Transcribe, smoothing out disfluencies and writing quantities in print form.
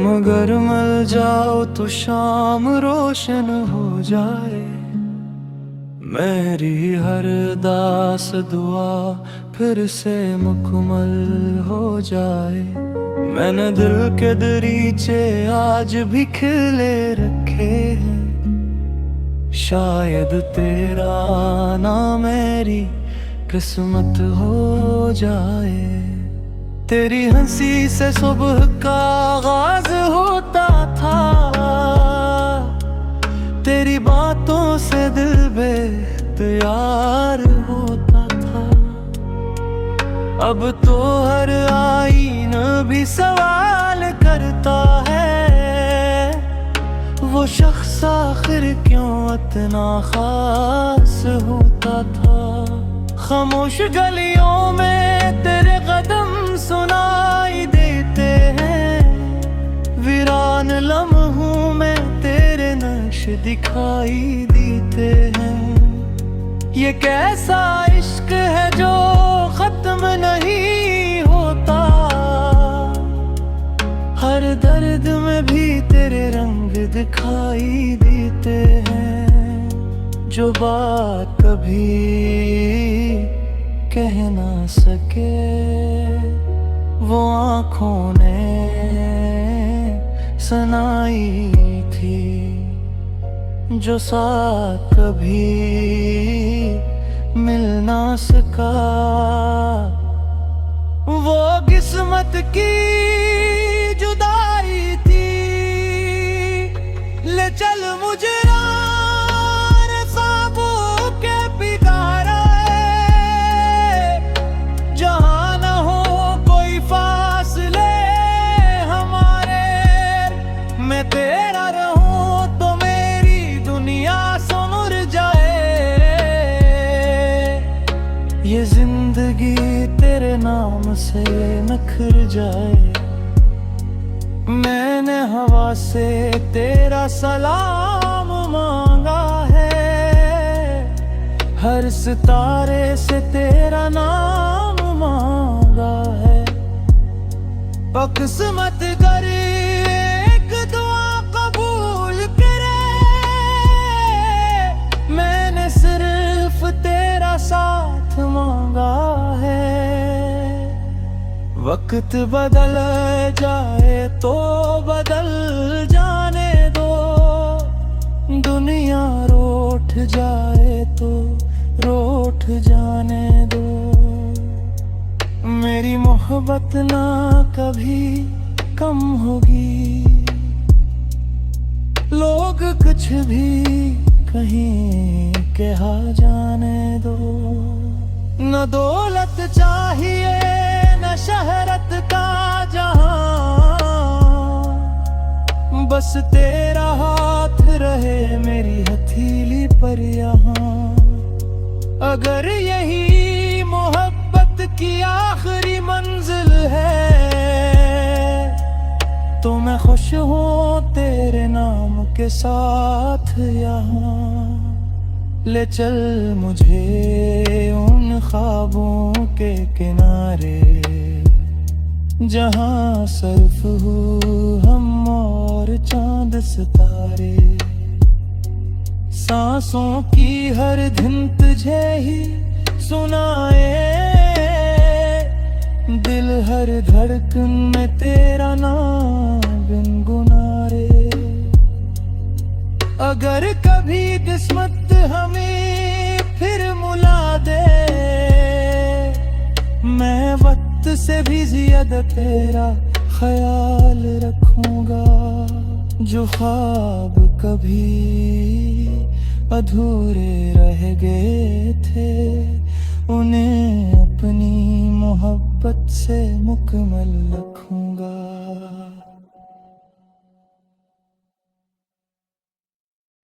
तुम अगर मिल जाओ तो शाम रोशन हो जाए, मेरी हर दास दुआ फिर से मुकम्मल हो जाए। मैंने दिल के दरीचे आज भी खिले रखे हैं, शायद तेरा ना मेरी किस्मत हो जाए। तेरी हंसी से सुबह का आगाज होता था, तेरी बातों से दिल बेख्तियार होता था। अब तो हर आईना भी सवाल करता है, वो शख्स आखिर क्यों इतना खास होता था। खामोश गलियों में तेरे कदम सुनाई देते हैं, वीरान लम्हों में तेरे नक्श दिखाई देते हैं। ये कैसा इश्क है जो खत्म नहीं होता, हर दर्द में भी तेरे रंग दिखाई देते हैं। जो बात कभी कह ना सके वो आँखों ने सुनाई थी, जो साथ कभी मिल ना सका वो किस्मत की जुदाई थी। ले चल मुझे तेरा रहूं तो मेरी दुनिया संवर जाए, ये जिंदगी तेरे नाम से नखर जाए। मैंने हवा से तेरा सलाम मांगा है, हर सितारे से तेरा नाम मांगा है। किस्मत करे साथ मांगा है। वक्त बदल जाए तो बदल जाने दो, दुनिया रूठ जाए तो रूठ जाने दो। मेरी मोहब्बत ना कभी कम होगी, लोग कुछ भी कहीं कहा जाने दो। न दौलत चाहिए न शहरत का जहां, बस तेरा हाथ रहे मेरी हथेली पर यहाँ। अगर यही मोहब्बत की आखिरी मंजिल है तो मैं खुश हूँ तेरे नाम के साथ यहाँ। ले चल मुझे उन ख्वाबों के किनारे, जहाँ सर्फ हो हम और चांद सितारे। सांसों की हर धुन तुझे ही सुनाए, दिल हर धड़कन में तेरा नाम गुनगुनाए। अगर कभी किस्मत हमें फिर मुला दे, मैं वक्त से भी ज्यादा तेरा ख्याल रखूंगा। जो ख्वाब कभी अधूरे रह गए थे, उन्हें अपनी मोहब्बत से मुकम्मल